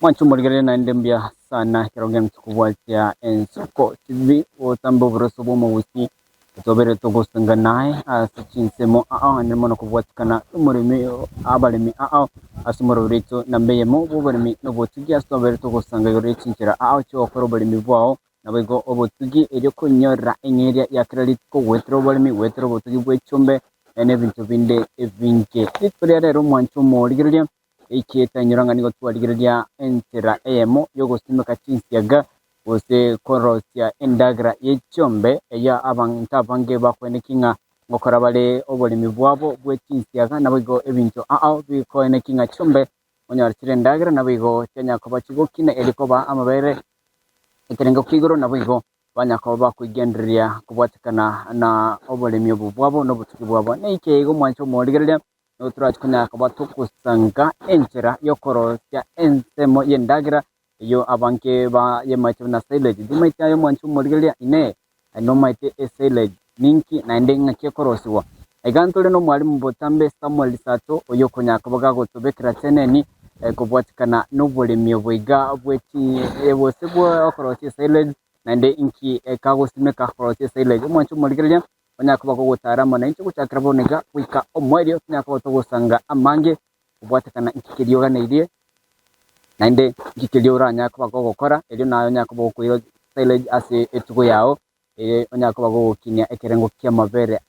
Mwanchu murigere na ndembia sana kiroge mtukuwatia ensoko TV otambo brosobo mawusi tobere togosanga nae asichinsemo nirmono kuwatikana umurimi abalimi asumuro rito nambeyemo bubarimi nobotugi asubere togosanga yorechinchira cyo korobalimi bwao nabego obotugi eryo kunyora enyeria yakralitiko wetro balimi wetro botugi bwechombe ene bintu binde evinke itpere rero mwanchu murigere ikieta nyuranga nigo twaligiria entera emo yogosimeka chinsiaga ose korosya endagra yechombe ya abanta bange bakwenekinga ngokora bale obolimi bwabo bwechinsiaga nabigo ebintu bikwenekinga chombe onyarchire endagra nabigo cyanya koba kigokina elikoba amabere ikerenga kigoro nabigo banyakoba kwigenderia kubwatikana na obolimi bwabo no butuki bwabo neikego mwancho moligiria Nutraj kunya kabatu kusanga enchera yokorosya ensemo yendagira yo abanke ba yemacho na silage dimaita yo mwanchu morigelia ine no maite silage ninki na ndenga kekorosiwa egantole no mwalimu botambe Samuel Sato oyo kunya kabaga gotobekera teneni kubwatikana no bolemi bwiga bweti ebosebwa okorosya silage na nde inki kagosimeka korosya silage mwanchu morigelia Onyakaba gutara na incho gucakira bonega wika omwerio nyakaba togosanga amange ubwatekana ikikiriyo ganeirie nande ikikiriyo nyakaba gukora eryo nayo nyakaba gukwira silage ase etugo yao onyakaba gukinya ekerengo kya mabere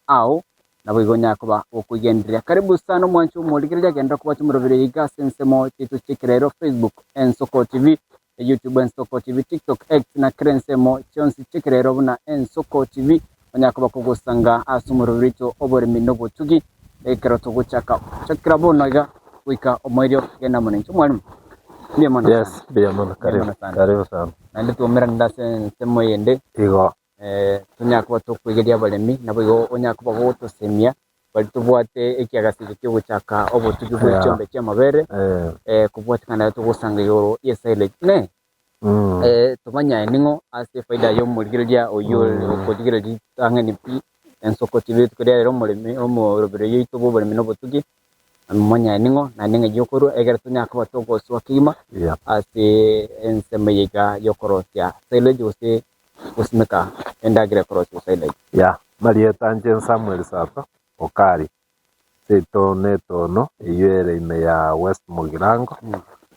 nabo nyakaba gukugenderia karibu sana mwanchu muligirya genda kuba tumurobere yiga sensemo titu chikirero Facebook Ensoko TV YouTube Ensoko TV TikTok X na Krensemo chonsi chikirero buna Ensoko TV Onyakaba kugusanga asumururito oborimi no butugi ekero guchaka chakira bonaga wika omwerio gena munencho mwalimu ndiye mwana yes ndiye mwana karibu sana nandi tumera ndase semo yende igo tunyakaba tukwigeria abalimi nabo onyakaba gotosemia bali tubwate ekiagasike cyo guchaka obutugi bw'ekyombe cy'amabere kubwatikana tugusanga yoro yesaile ne tumanya ningo ase faida yo murigiria oyo okodigira ditangani pi Ensoko TV tukuriya rero murimi omurobere yito bo barimi no botugi amanya ningo na ninga yokoro egera tunyaka batoko swakima ase ensemeyega yokorosya silage ose usmeka endagira korosya silage marieta nje Samuel Sato okari seto netono yere ime ya West Mugirango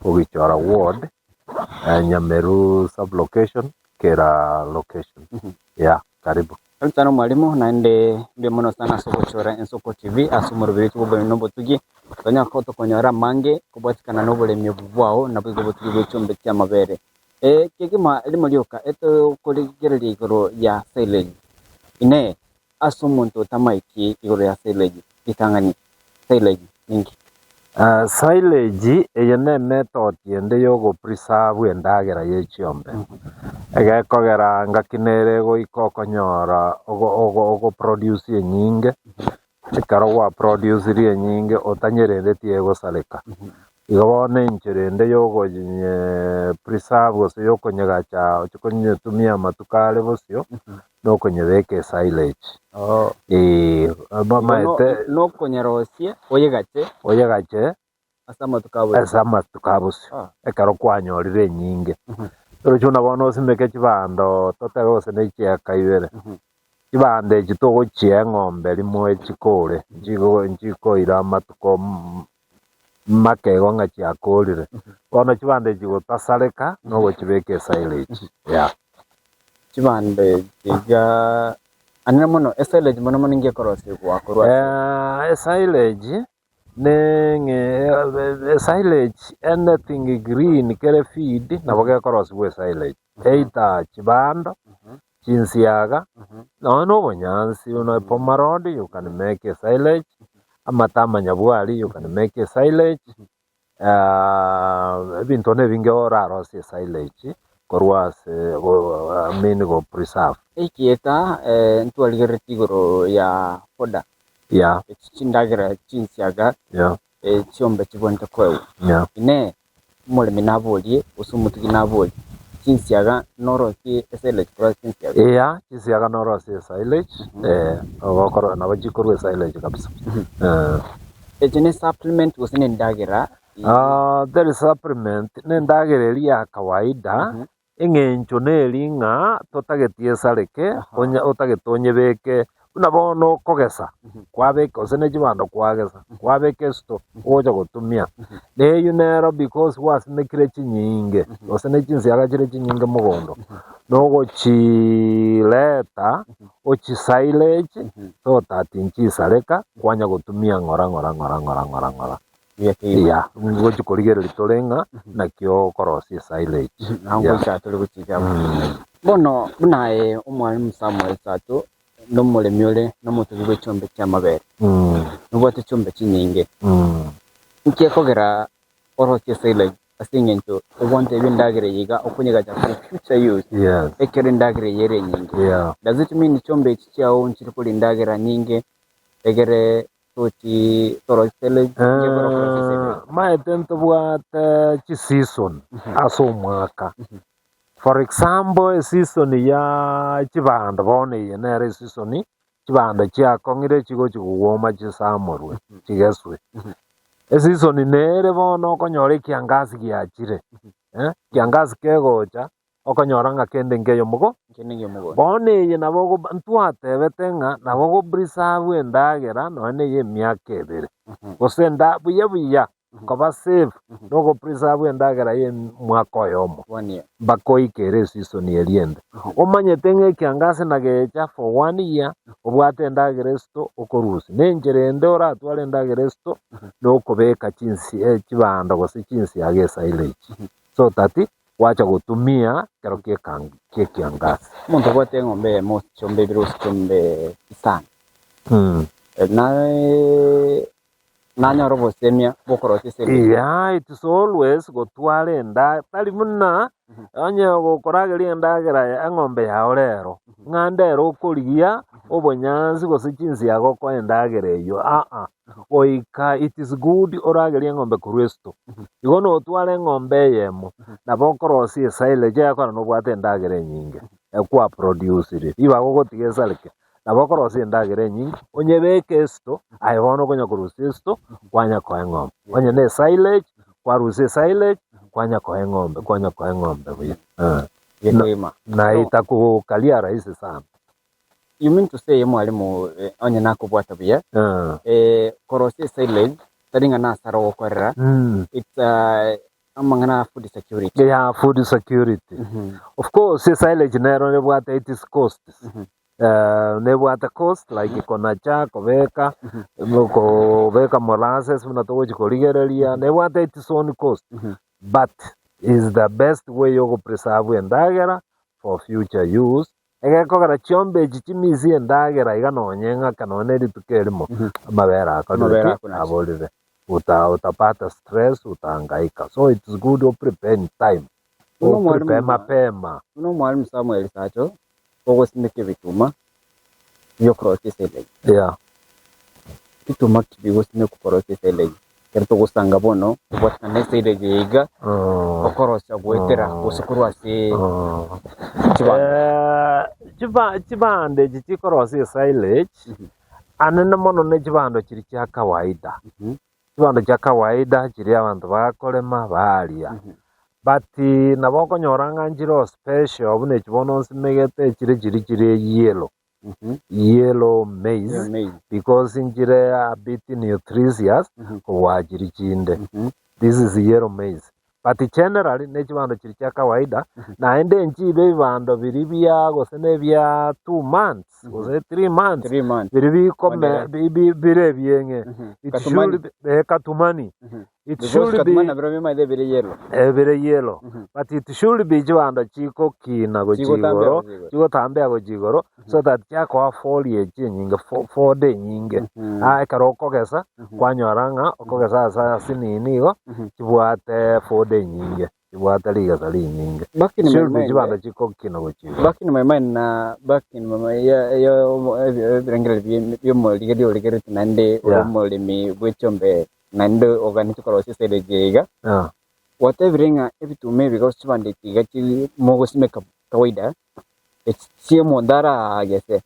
ogichora ward Nyameru sublocation kera location karibu Tano mwalimu na ndio mono sana sokochora Ensoko TV asumurubiri tubo no botugi tonya koto konyora mange kubatikana no bolemi bwao na bwo botugi bw'ecyombe cy'amabere kigima elimo lyoka eto kolegereri igoro ya silage ine asumuntu tamaiki igoro ya silage itangani silage ningi silage eyene method yende yogo preserve endagera yechiombe egekogera ngakinere go ikokonyora ogo produce enyinge chikaro wa produce ri enyinge otanyerende tiego saleka igabone incherende yogo preserve gose yokonyega cha chikonyetumia matukale bosio nokonyebeke silage bamaete no konyerosie oyegache asama tukabusi ekaro kwanyorire nyinge pero chuna bono simeke chibando totego sene chiaka ibere chibande chitogo chieng'ombe rimwe chikore nchiko ira matuko makego nga chiakorire bono chibande chigotasareka no chibeke silage chibande chiga anena mono silage mono ninge korose kwa silage silage anything green kere feed na boge koros we silage eita chibando chinsiaga no bonyansi no pomarodi you can make a silage amatama nyabwali you can make a silage bintu ne binge oraro se silage korwase go preserve ikieta ntwaligeretigoro ya foda chindagira chinsiaga cyombe kiboneka kwewe ine mulimi nabolie usumutugi nabolie chinsiaga norosi silage cross chinsiaga chinsiaga norosi silage ogokoro nabajikorwe silage kabisa ejene supplement usine ndagira There is supplement nendagereria kawaida eng'encho neringa totagetie sareke onya otagetonye beke buna bono kogesa kwabeka osene chibando kwagesa kwabeka sto oja gutumia neyo nero because wasinekire chinyinge osene chinsiaga chire chinyinge mugondo nogo chileta ochi silage so tatinchi sareka kwanya gutumia ngora ya ngochi korigere litorenga nakyo korosi silage nango chatule guchiga bono bunaye umwalimu Samuel Sato nomulemi ule nomutugi gw'ekyombe ky'amabere nubwate ekyombe kinyinge nkyekogera orosi silage asing'encho obwante ebindagire yiga okunyegata ku future use ekero endagire yere nyinge does it mean ekyombe eki kyawo nkiri kuli endagire nyinge egere tochi orosi silage maete ntobwate chiseason ase omwaka. For example, a season ya chibando bone ye nere season chibando chiakongire chigo chikuwoma chisamorwe chigeswe. A season nere bono okonyora kiangazi giachire. Kiangazi kegocha okonyora nga kende ngeyo mugo bone ye nabo ntwatebete nga nabo preserve endagera none ye myaka ebere. Osenda buya koba save nogo preserve endagera ye mwaka oyomo bakoikere season yeriende omanyete ng'ekiangasi nagecha for 1 year obwate endagera esto okorusi nencherende oratwara endagera esto nokobeka chinsi chibando gose chinsi age silage so tati wacha gutumia kero kiangasi muntu bwate ng'ombe mo chombe birusi chombe isana nanyoro bosemia bokorosi silage it is always gotwara enda tari muna onye gokorageri endagera eng'ombe yawe rero ng'andero okorigia obonyansi gose chinsi yagoko endagera eyo oika it is good orageri eng'ombe korwa esto igo notwara eng'ombe eyemo nabo okorosi silage yakora nobwate endagera enyinge ekwa producire iba gogotiga esareke nabo okorosi endagera enyinge onyebeke esto aye bono okonya korusia esto kwanya koa eng'ombe onye na silage kwarusia silage kwanya koa eng'ombe buya na itakukalia rahisi sana. You mean to say mwalimu onye nakobwata buya korosi silage taringa nasara gokorera it's amangana food security food security of course silage nero nebwata it is costs nebwata cost like konacha kobeka molasses muna togo chikorigereria nebwata it is own cost but is the best way yogo preserve endagera for future use egekogera chiombe chichimisi endagera iga nonyenga kanone ritukerimo amabera akonore abolire utapata stress utahangaika so it is good to prepare in time prepare mapema mwalimu Samuel Sato ogosimeke bituma byo korosi silage bituma kibigosime ku korosi silage kerto gusanga bono ubwatane silage yiga okorosa gwetera gusikurwase chibande chichikorosi silage anene mono ne chibando chiri kya kawaida chibando kya kawaida chiri abantu bakorema baria but nabokonyora njiro special bune chibono nsimegete chiri yellow maize because njire a bit nutritious kwa chiri chinde this is yellow maize but generally ne chibando chiri kya kawaida naende nchibe bibando biri bya gose ne bya 2 months gose 3 months biri bikome bire byenge katumani it should be very yellow but it should be chibando chiko kina go chigoro chigo tambea go chigoro so that chako foliage nyinge 4 day nyinge karoko gesa kwanyoranga okogesa sa sininigo chibwate 4 day nyinge chibwate liga sali nyinge should be chibando chiko kina go chigoro back in my mind ya brengere byo ligeri nande omolimi bwechombe nande organic korosi silage yiga whatever ebitume because chibande kiga chi mogosimeka kawaida echiye mondara agese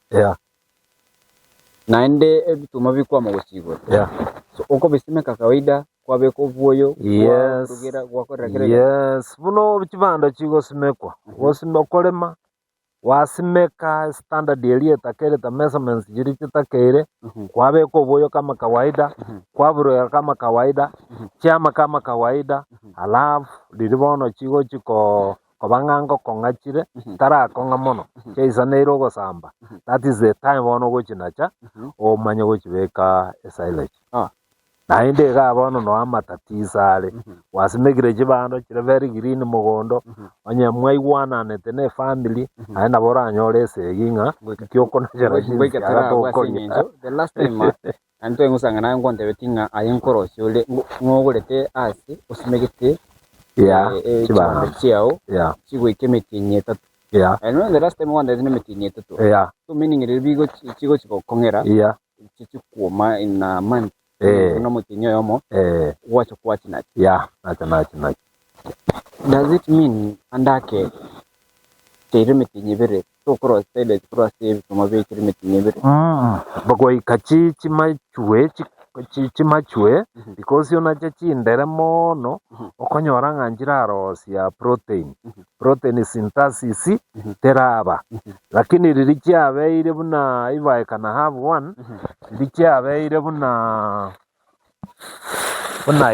nande ebituma bikwa mogosigwa so uko bisimeka kawaida kwabe kuvuyo Yes. kugira gwakora kire Yes, buno chibando chigosimekwa. Gosimekolema wasimeka standard elieta kere ta measurements jiri chitakere kwabeka obuoyo kama kawaida kwaburoya kama kawaida chiama kama kawaida alafu liribono chigo chiko kobang'ango kong'achire tarakonga mono chaisaneire ogosamba. That is the time bono gochinacha omanye gochibeka silage. Naende iga bono no amatatiza are wasimegire chibando chire very green mogondo onye mwai wananete ne family aenda bora anyore eseging'a kiokona chara gweke tara gwasinyenjo the last time anto engusanga na ngonde betinga ayenkoroshe ole ngogorete asi osimegite chibando chiao chigwike metinye tatu I know the last time one that metinye tatu so meaning it bigo chigo chiko kongera chichikuoma in a month no mutinyo yomo wacho kwachi nachi nachi. Does it mean andake tere metinye bere to cross side cross save kuma be tere metinye bere bagoi kachi chimachue because yona chachi ndere mono okonyora nganjira rosia protein synthesis teraba lakini ririkia abeire buna ibae kana have one ririkia abeire buna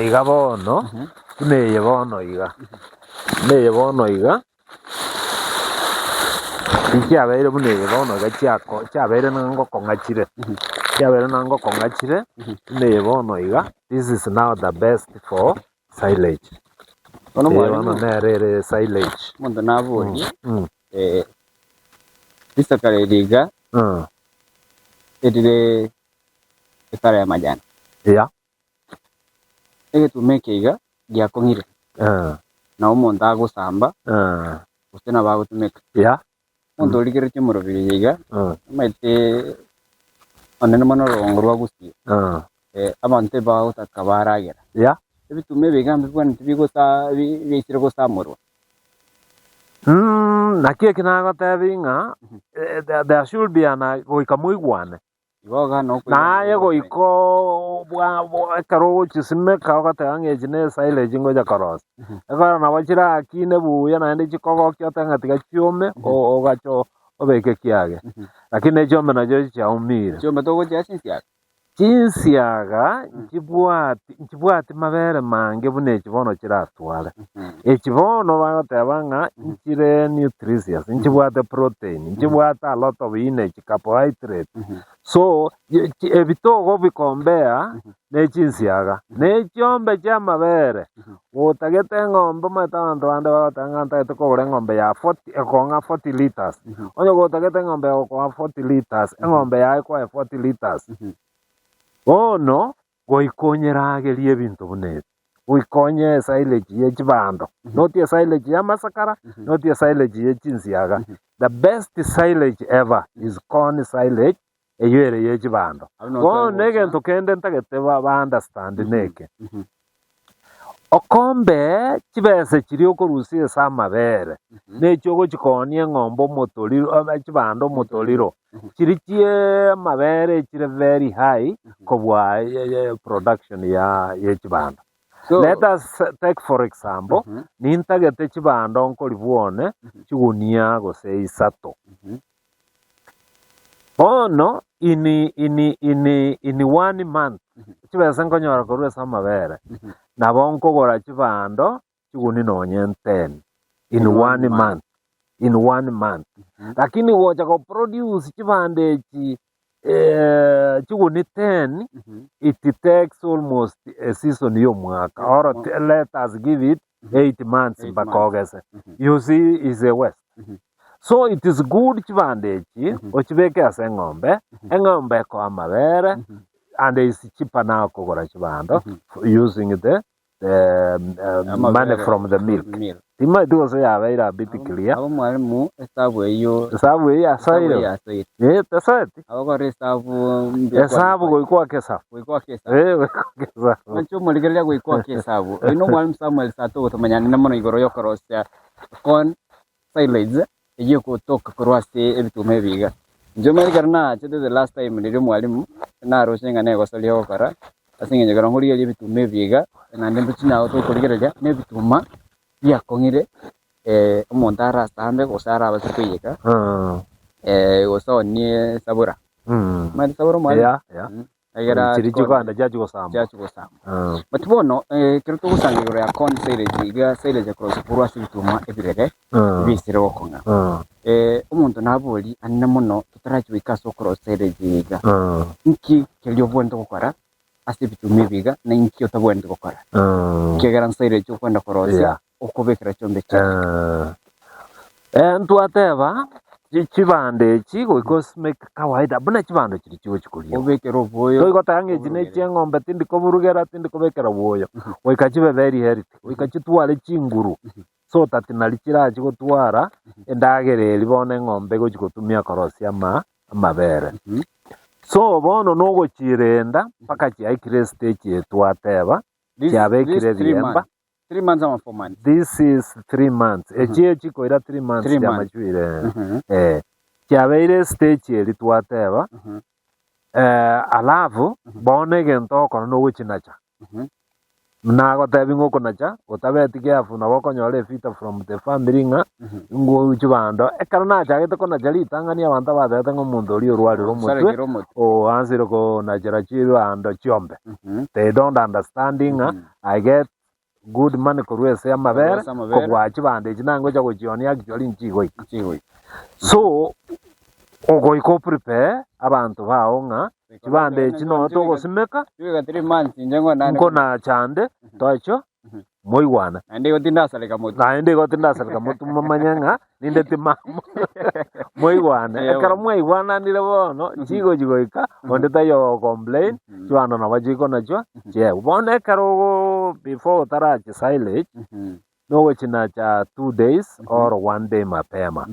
iga bono neye bono iga ririkia abeire buna iga bono gachiako chabeire nango kongachire neye bono iga. This is now the best for silage. Ono mwalimu nerere silage mondo nabonye bisakare liga edire ekara ya majani tumeke iga gyakongire na umuntu agusamba usena bagutumeka mondo oligere chimurubiri iga maite onene mono rongo rwagusiye abantu bagutaka baragera ebitume bigambe bwana tibigosa bisire gosamurwa nakie kinagotebinga there should be ana goika muigwane igoga no naye goiko bwa karo chisimeka ogatanga ejine silage ngoja koros ekora na wachira akine buya naende chikogo kyotanga tiga chiome ogacho obeke kiage lakini chome na joji cha umire chome togo cha chinsiaga nchibwati mabere mange bune chibono chiratwale echibono bagotebanga nchire nutritious nchibwate protein nchibwate a lot of energy carbohydrate so ebitogo bikombea ne chinsiaga ne chiombe cha mabere utagete ng'ombe matanto bande bagotanga ntagete kogora ng'ombe ya 40 ekonga 40 liters onyo gotagete ng'ombe kwa 40 liters ng'ombe ya kwa 40 liters bono goikonyeragerie bintu bunete goikonye silage ye chibando notie silage ya masakara notie silage ye chinsiaga. The best silage ever is corn silage eyere ye chibando bono negento kende ntagete ba understand neke okombe chibese chiri okorusie sa mabere necho gochikonie ng'ombe motoriro chibando motoriro chiri chie mabere chiri very high kobwa production ya chibando. Let us take for example nintagete chibando nkoribuone chigunia gose isato bono in 1 month chibese nkonyora korwa sa mabere nabo nkogora chibando chiguni nonye 10 in 1 month lakini wocha ko produce chibande chi chiguni 10 it takes almost a season yo mwaka or let us give it 8 months bakogese you see is a waste so it is good chibande chi ochibeke ase eng'ombe kwa mabere and it's cheaper now kogora chibando using the money from the milk. Tima do so ya very a bit clear. Abo mwalimu esabu eyo asaire. Tasati. Abo ko resabu esabu goikwa kesa. Goikwa kesa. Kesa. Mancho muligeria goikwa kesabu. Ino mwalimu Samuel Sato tumanyana namono igoro yokorosya con silage eyo kutoka korwase ebitume biga. Njomeri karna chete the last time ndio mwalimu na roshenga nego solio kara asingenye garangori ali bitume biga na ndembe china to kurigereria ne bituma bya kongire umuntu arasambe gusara abasikuyiga gosonie sabura mali sabura mali agera chirichuganda jachugosamba batubono kirito gusangirira ya kon silage cross purwa bituma ebirere bisire gokonga umuntu naboli anna muno tutarachiwika so cross silage ga inki kelyo bwento gukora ase bituma biga na inki otabwento gukora kegera silage kwenda cross okubekera chombe cha ntwateba chibande chigo cosmic kawaida buna chibando chiri chigo chikulia obekera oboyo toigo tange jine chengombe tindi koburugera tindi kobekera oboyo oikachibe very healthy oikachitwale chinguru so tatinali chira chigotwara endagereri bone ngombe gochikotumia korosia amabere so bono nogo chirenda paka chiaikire stage etwateba chiabekire riemba 3 months or 4 months. This is 3 months. Echie chiko ira 3 months ya machuire. Chiabeire stage eri twateba. Alafu bone gento kono no guchinacha. Nago tebi ngoko nacha, otabeti kiafu na boko nyore fita from the family nga ngo uchibando. Ekana nacha gete kona jali tangania abantu badete ngo mundu ori orwari romutwe. O ansiro ko nachara chiru ando chiombe. They don't understanding. I get good money kurwese amabere kogwachi bande chinango cha gochioni actually nchigo so ogoiko prepare abantu baonga chibande chino togosimeka 3 months njengo nane nkona chande tocho moiwana ande gotinda salika motu na ende gotinda salika motu mamanyanga ninde timamo moiwana ekara moiwana ndile bono chigo chigoika onde tayo complain chwana na bajiko nacho je bono ekaro before tarachi silage no gochina cha 2 days or 1 day mapema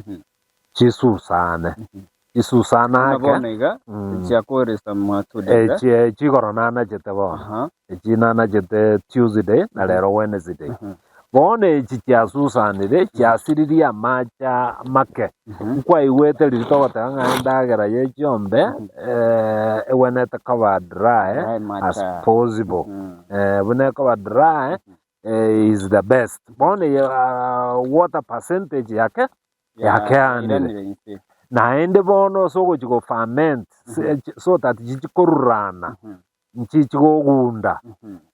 chisusane isusana ka chakore sama 2 days chigoronana jete bono chinana jete Tuesday na lero Wednesday bone chiasusanire chiasiriria macha make kwa iwete litogota ngandagera ye chombe ewenete cover dry as possible when cover dry is the best bone water percentage yake anile na ende bono sogo chigo ferment so that chikorurana nchichigo gunda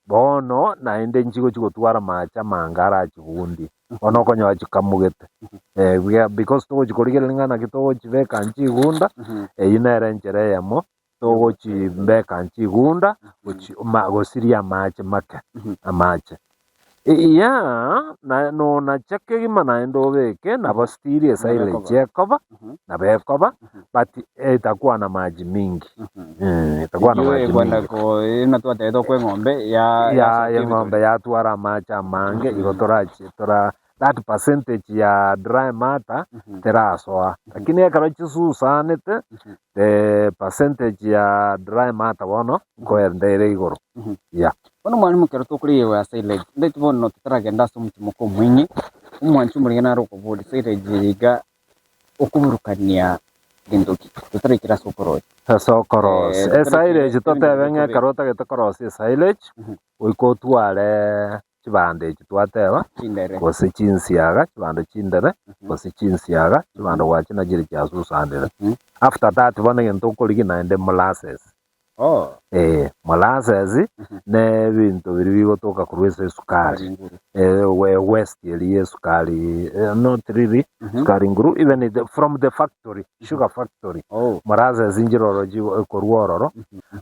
bono na ende nchigo chigo twara macha mangara chigundi bono konyo chikamugete because to chikorigelengana kito chiveka nchigunda inere nchere yamo to chimbeka nchigunda gosiria macha make amache na no na cheke gima na endo beke na bastiri silage yakoba na bekoba but itakuwa na maji mingi itakuwa na maji mingi ko ina tu atedo kwe ngombe ya ngombe ya tuara macha mange igotorachi tora that percentage ya dry matter terasoa lakini ekarachi susanete the percentage ya dry matter bono koendere igoro Ono mwalimu kero tukuri yewa silage ndeti bono tutaragenda so mutimo ko mwinyi umwanchu muri na roko bodi silage yiga okuburukania gindoki tutarekira sokorosi silage totebenge karota getokorosi silage oiko tware chibande chitwateba kose chinsiaga chibande chindere kose chinsiaga chibande wachina jiri chasusandere after that bone gento koligi naende molasses molasses ne bintu biri bigotoka kurwese sukari west yeli sukari not really sukari nguru even from the factory sugar factory molasses injiroroji korwororo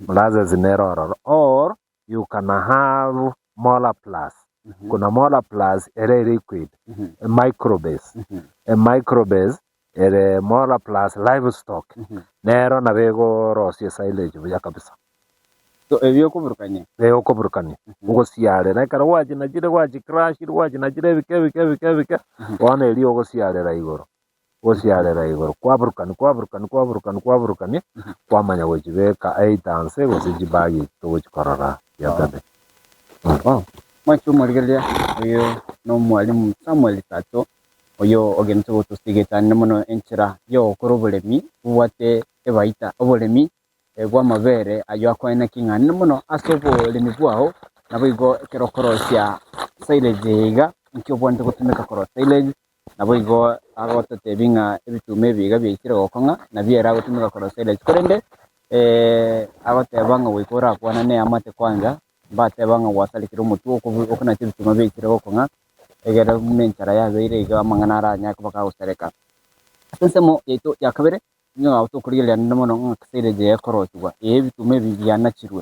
molasses nerororo or you can have molar plus kuna molar plus ere liquid microbase ere molar plus livestock nero na bego rosie silage buya kabisa to ebyo kuburukanye ugo siare na kara waji na jire waji crash waji na jire bike wana eli ugo siare ra igoro kwaburukani kwamanya wejibeka aitanse gosijibagi to chikorora yatade mwachu murigelia oyo no mwalimu Samuel Tato oyo ogento gutusigeta nemono enchira yo korobulemi buwate ebaita obolemi bwa mabere ayo akwene king'ani muno asobo limi bwao nabo igo kero korosia silage iga nkyo bwante gutumika koro silage nabo igo agotete binga ebitume biga byekire gokonga na byera gutumika koro silage korende abatebanga wikora kwana ne amate kwanja batebanga wasalikira umutu okuna tibituma byekire gokonga egera munenchara yabeire iga amangana aranya kubaka usereka sensemo yeto yakabere nyo autokurira ndamono silage yakorotwa ebitume bibyanakirwe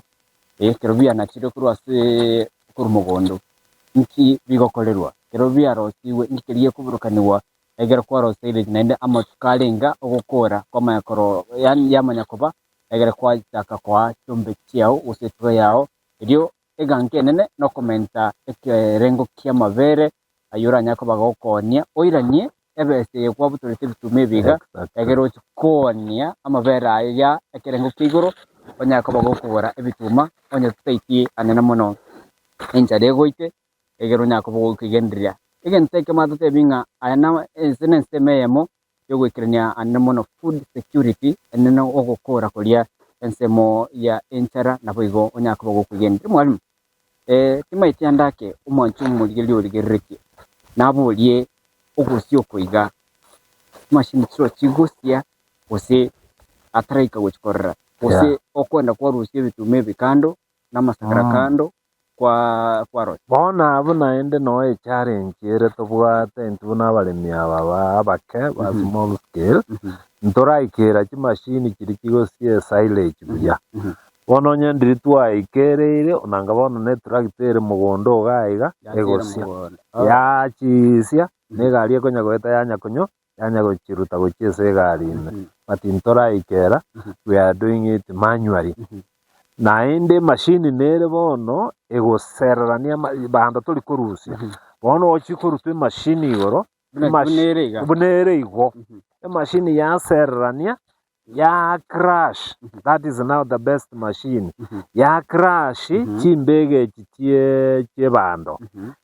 kero byanakire kurwase kurumugondo nki bigokorerwa kero byarosiwe nkiriye kuburukaniwa egera kwa silage nende amatukalenga ogukora kwa mayakoro yamanya kuba egera kwa taka kwa chombe kiao usetwe yao iryo eganke nene no komenta ekerengo kia mavere ayura nyako bagokonia oiranie ebese kwa butorete bitume biga egera konia amavere aya ekerengo kigoro onyako bagokora ebituma onya tutaitie anena mono enjare goite egero nyako bokugenderia egenteke matute binga ayana ensense meyemo yogwikirania anena mono food security enena ogokora kolia ensemo ya enchara naboigo onyako bokugenderia mwalimu timaiti andake umanchu muligeli oligereki nabolie ogosio koiga machine tro chigosia ose atraika gochikorera ose okwenda kwa rusia bitume bikando namasakara kando kwa rose bona abuna ende no challenge ere tobwate ntuna balemi aba abake ba small scale ntora ikera chi machine kiri kigosie silage buya bono nyandiri twa ikerere onanga bono ne tractor mugondo gaiga egosia ya chisia ne gari ekonya goeta yanya gochiruta gochiese gari but ntora ikera we are doing it manually na ende machine nere bono egosererania banda tuli kurusia bono ochikurutwe machine igoro bunere igo machine ya sererania ya crash that is now the best machine ya crash chimbege chitie bando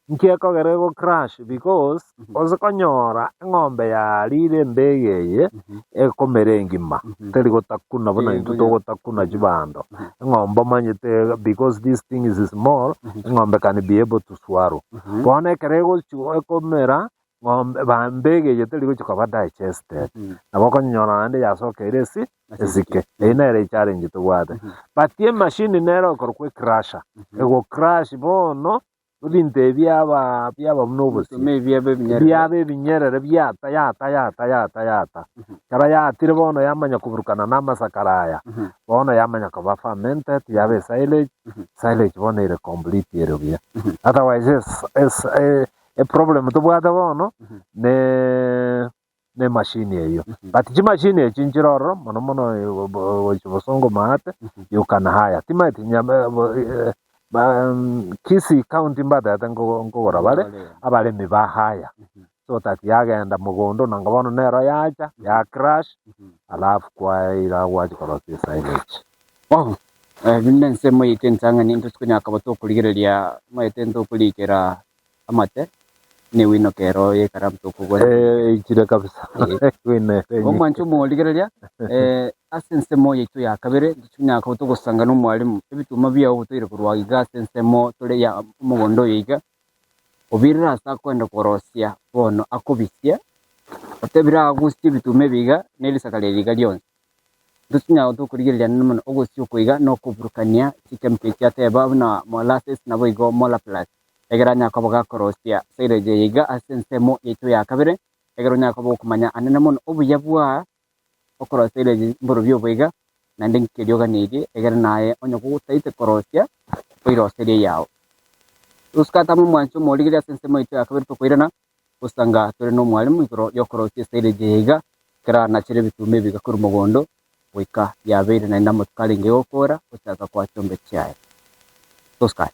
nkeko gerego crash because ozikonyora ng'ombe ya lile mbege ekomere ngima teri gotakuna bona intuto gotakuna chibando ng'ombe manyete because this thing is small ng'ombe can be able to swallow bona kerego ekomera ng'ombe bambege yeteri gochikaba digested naboko nyona nande yasoke iresi ezike ina ere challenge tugwate but ye machine nero korkwe crusher ego crash bono udinte byaba munobusi byabe binyerere byata kara yatire bono yamanya kuburukana n'amasakaraya bono yamanya kuba fermented yabe silage bono ire complete ire bya otherwise is a problem tubwate bono ne machine eyo but ji machine echinjiroro mono chibosongo mate you can hire timati Kisi county mbada ngora bale abale mibahaya so that yagenda mugondo nangabono nero yacha ya crash alafu kwa ila wachi korosi silage binde nsemo yitensanga nintu skunya akabato kuligerelia maitendo kulikera amate ni wino kero ye karamto kugora ikire kabisa wine omanchu mo ligerelia asensemo yitu ya kabere dunya akabato gusanga no mwalimu ebituma byawo butire kurwa iga sensemo tole ya mugondo yiga obirira sa kwenda korosia bono akobisia otebira agusti bitume biga nelisakale liga lyonse dunya utukuligerelia nimo ogosio kuiga no kuburukania chikempe cyateba na molasses na boigo mola plus egeranya kaboga korosia silage yiga asensemo yitu ya kabere egeronya kabo kumanya anene mono obuyabwa okoro silage mboro byo boiga nande nkiryoga nidi egera naye onyo kutaite korosia koiro sele yao uskata mu mwancho moligira sensemo yitu ya kabere tokoirana usanga tore no mwalimu ikoro yokorosia silage yiga kera na chire bitume biga kuri mugondo wika yabere na ndamo tukalinge okora utaka kwa chombe chaye toskai